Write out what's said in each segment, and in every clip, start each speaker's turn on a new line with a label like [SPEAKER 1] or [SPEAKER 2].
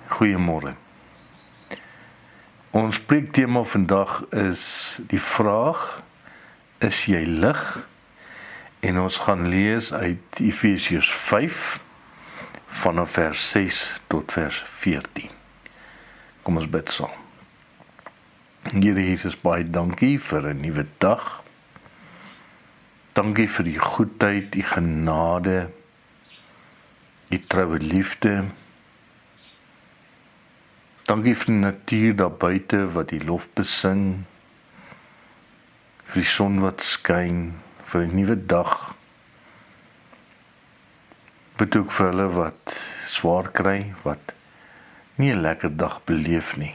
[SPEAKER 1] Goeiemôre. Ons preektema vandag is die vraag, is jy lig? En ons gaan lees uit Efesiërs 5 vanaf vers 6 tot vers 14. Kom ons bid saam. Here Jesus, baie dankie vir 'n nuwe dag. Dankie vir die goedheid, die genade, die troue liefde. Dankie vir die natuur daar buite wat die lof besing, vir die son wat skyn, vir 'n nuwe dag. Bid ook vir hulle wat swaar kry, wat nie 'n lekker dag beleef nie.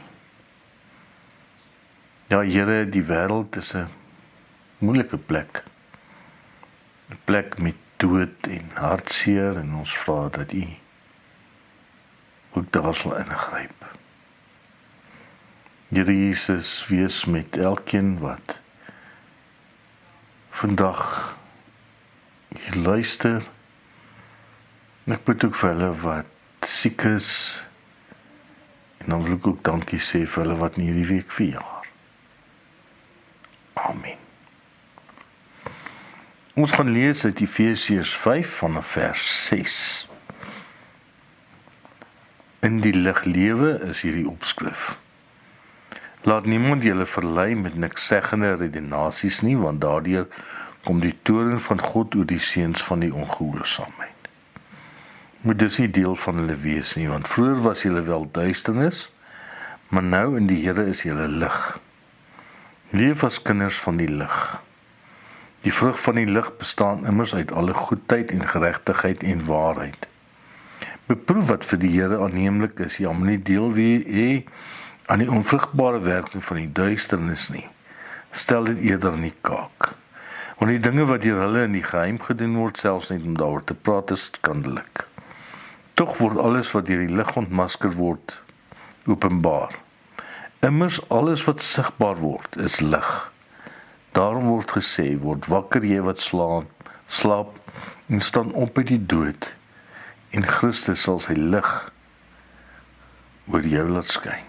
[SPEAKER 1] Ja, Here, die wêreld is 'n moeilike plek. 'n Plek met dood en hartseer, en ons vra dat U ook daar sal ingryp. Here Jesus, wees met elkeen wat vandag hier luister. Ek bid ook vir hulle wat siek is, en dan wil ek ook dankie sê vir hulle wat in hierdie week verjaar. Amen. Ons gaan lees uit Efesiërs 5 vanaf vers 6. In die lig lewe is hierdie opskrif. Laat niemand julle verlei met nikszeggende redenasies nie, want daardeur kom die toorn van God oor die seuns van die ongehoorsaamheid. Moet dus nie deel van hulle wees nie, want vroeër was julle wel duisternis, maar nou in die Here is julle lig. Leef as kinders van die lig. Die vrug van die lig bestaan immers uit alle goedheid en geregtigheid en waarheid. Beproef wat vir die Here aanneemlik is, ja, maar nie deel wie aan die onvrugbare werking van die duisternis nie. Stel dit eerder in die kaak. Want die dinge wat deur hulle in die geheim gedoen word, selfs net om daaroor te praat, is skandelik. Tog word alles wat deur die lig ontmasker word, openbaar. Immers alles wat sigbaar word, is lig. Daarom word gesê, word wakker jy wat slaap, en staan op uit die dood, en Christus sal sy lig oor jou laat skyn.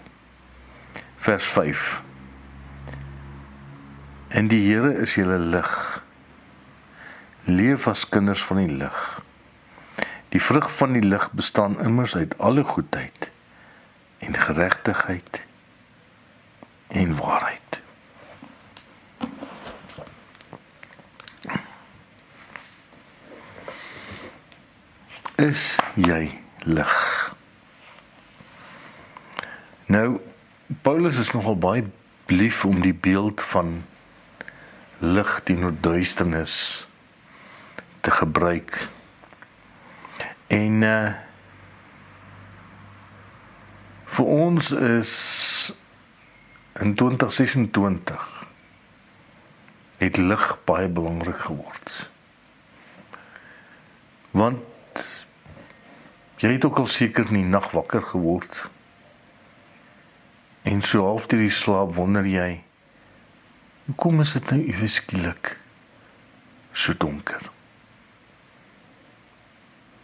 [SPEAKER 1] Vers 5. En die Here is julle lig. Leef as kinders van die lig. Die vrug van die lig bestaan immers uit alle goedheid en geregtigheid en waarheid. Is jy lig? Nou, Paulus is nogal baie lief om die beeld van lig teenoor duisternis te gebruik. En vir ons is in 2026 het lig baie belangrik geword. Want jy het ook al seker in die nag wakker geword, en so half deur die slaap wonder jy, hoekom is dit nou ewe skielik so donker?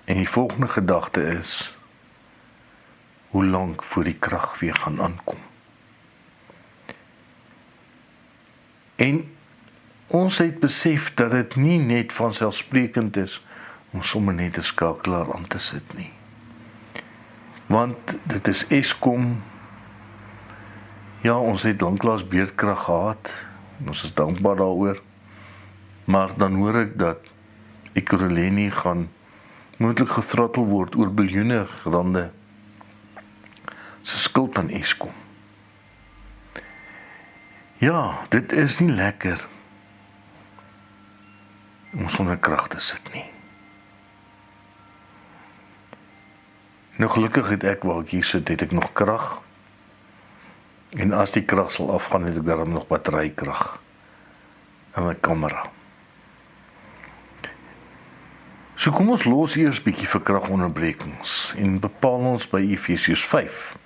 [SPEAKER 1] En die volgende gedagte is, hoe lank voor die krag weer gaan aankom? En ons het besef dat dit nie net vanselfsprekend is om sommer net 'n skakelaar aan te sit nie. Want dit is Eskom. Ja, ons het lanklaas beurtkrag gehad, ons is dankbaar daaroor, maar dan hoor ek dat Ekurhuleni gaan moontlik gethrottel word oor biljoene rande se skuld aan Eskom. Ja, dit is nie lekker om sonder krag te sit nie. Nou gelukkig het ek, waar ek hier sit, het ek nog krag. En as die krag sal afgaan, het ek daarom nog batterykrag in my kamera. So kom ons los eers bietjie vir kragonderbrekings en bepaal ons by Efesiërs 5.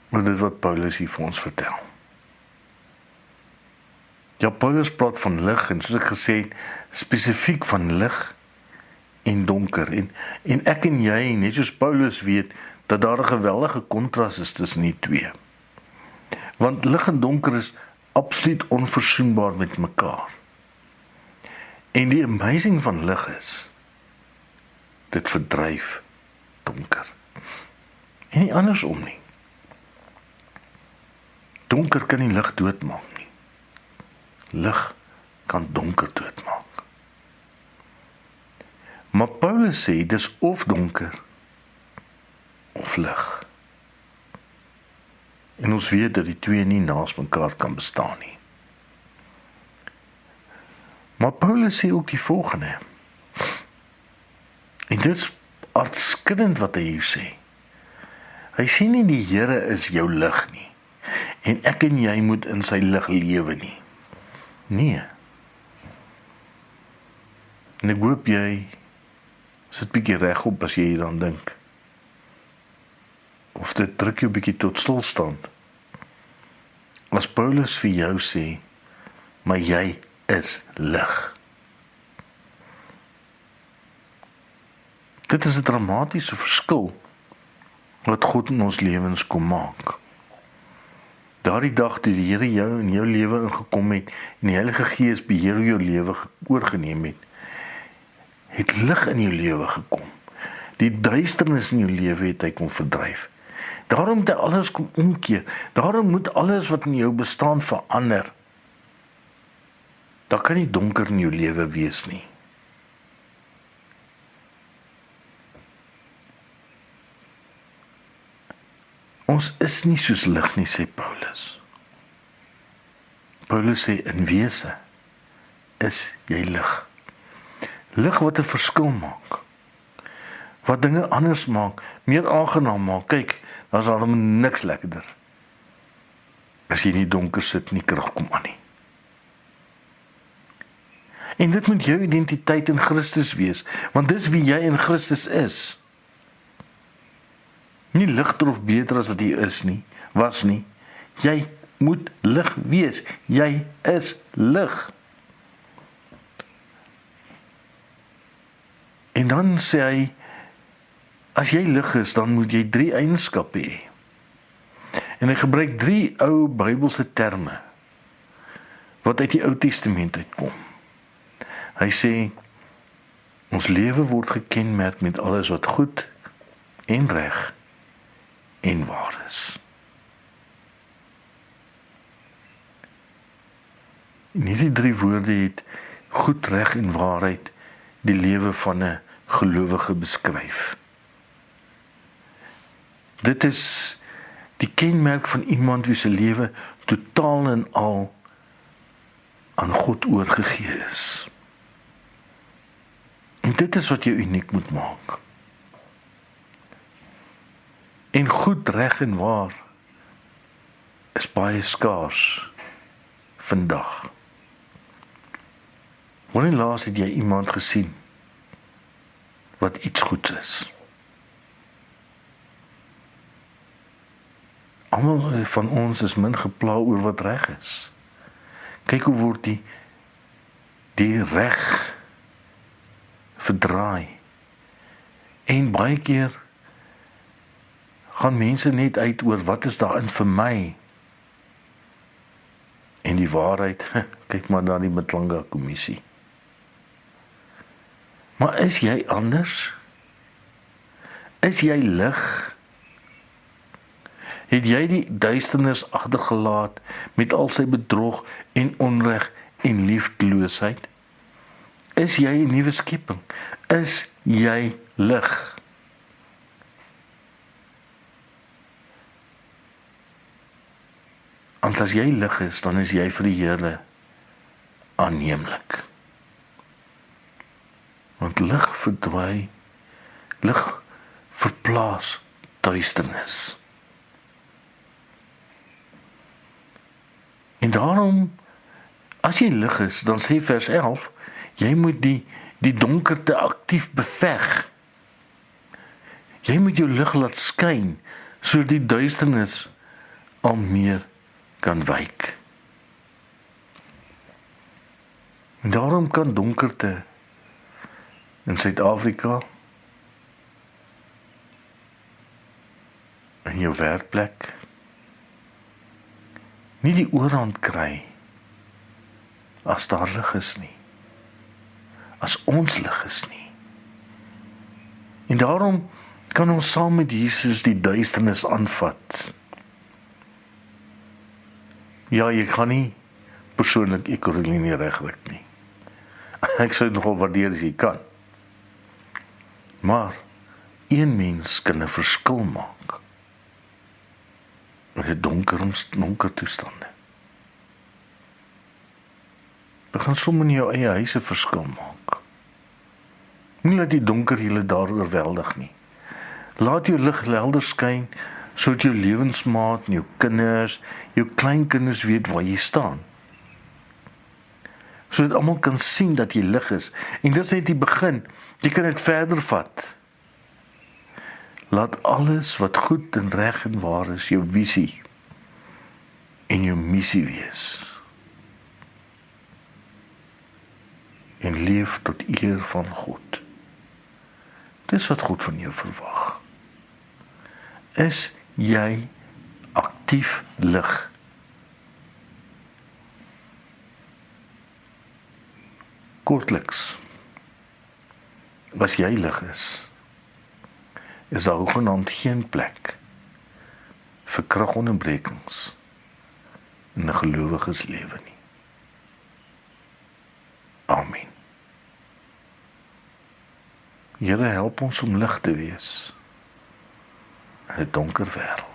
[SPEAKER 1] Maar dit wat Paulus hier vir ons vertel. Ja, Paulus praat van lig, en soos ek gesê het, spesifiek van lig en donker. En ek en jy, net soos Paulus weet, dat daar 'n geweldige kontras is tussen die twee. Want lig en donker is absoluut onverzoenbaar met mekaar. En die amazing van lig is, dit verdryf donker. En nie andersom nie. Donker kan nie lig doodmaak nie. Lig kan donker doodmaak. Maar Paulus sê, dis of donker, of lig. En ons weet dat die twee nie naast mekaar kan bestaan nie. Maar Paulus sê ook die volgende. En dit is aardskuddend wat hy hier sê. Hy sê nie die Here is jou lig nie. En ek en jy moet in sy lig lewe nie. Nee. En ek hoop jy sit bietjie regop as jy hieraan dink. Of dit druk jou bietjie tot stilstand. As Paulus vir jou sê, maar jy is lig. Dit is 'n dramatiese verskil wat God in ons lewens kom maak. Daardie dag toe die Here jou in jou lewe ingekom het en die Heilige Gees beheer jou lewe oorgeneem het lig in jou lewe gekom. Die duisternis in jou lewe het hy kom verdryf. Daarom moet alles kom omkeer. Daarom moet alles wat in jou bestaan verander. Daar kan nie donker in jou lewe wees nie. Ons is nie soos lig nie, sê Paulus. Paulus sê, in wese is jy lig. Lig wat 'n verskil maak. Wat dinge anders maak, meer aangenaam maak. Kyk, daar's alom niks lekkerder. As jy in die donker sit, nie krag kom aan nie. En dit moet jou identiteit in Christus wees, want dis wie jy in Christus is. Nie ligter of beter as wat jy is nie, was nie. Jy moet lig wees. Jy is lig. En dan sê hy, as jy lig is, dan moet jy 3 eienskappe hê. En hy gebruik 3 ou Bybelse terme, wat uit die Ou Testament uitkom. Hy sê, ons lewe word gekenmerk met alles wat goed en reg en waar is. En hierdie 3 woorde het goed, reg en waarheid die lewe van 'n gelowige beskryf. Dit is die kenmerk van iemand wie se lewe totaal en al aan God oorgegee is. En dit is wat jou uniek moet maak. En goed, reg en waar is baie skaars vandag. Wanneer laas het jy iemand gesien wat iets goeds is? Almal van ons is min gepla oor wat reg is. Kyk hoe word die reg verdraai. En baie keer gaan mense net uit oor wat is daarin vir my. En die waarheid, kyk maar na die Matlanga kommissie. Maar is jy anders? Is jy lig? Het jy die duisternis agtergelaat met al sy bedrog en onreg en liefdeloosheid? Is jy 'n nuwe skepping? Is jy lig? Want as jy lig is, dan is jy vir die Here aanneemlik. Want lig verdwy, lig verplaas duisternis. En daarom, as jy lig is, dan sê vers 11, jy moet die donkerte aktief beveg. Jy moet jou lig laat skyn, sodat die duisternis al meer kan wyk. En daarom kan donkerte in Suid-Afrika in jou werkplek nie die oorhand kry as daar lig is nie, as ons lig is nie. En daarom kan ons saam met Jesus die duisternis aanvat. Ja, jy kan nie persoonlik Ekurhuleni regryk nie. Ek sou nogal waardeer as jy kan. Maar een mens kan 'n verskil maak met die donker toestande. Begin sommer in jou eie huis 'n verskil maak. Nie laat die donker julle daar oorweldig nie. Laat jou lig helder skyn, sodat jou lewensmaat en jou kinders, jou kleinkinders weet waar jy staan. Sodat almal kan sien dat jy lig is. En dit is net die begin. Jy kan dit verder vat. Laat alles wat goed en reg en waar is, jou visie en jou missie wees. En leef tot eer van God. Dis wat God van jou verwag. Is jy aktief lig? Kortliks, as jy lig is daar hoegenaamd geen plek vir kragonderbrekings in 'n gelowiges lewe nie. Amen. Here, help ons om lig te wees in 'n donker wêreld.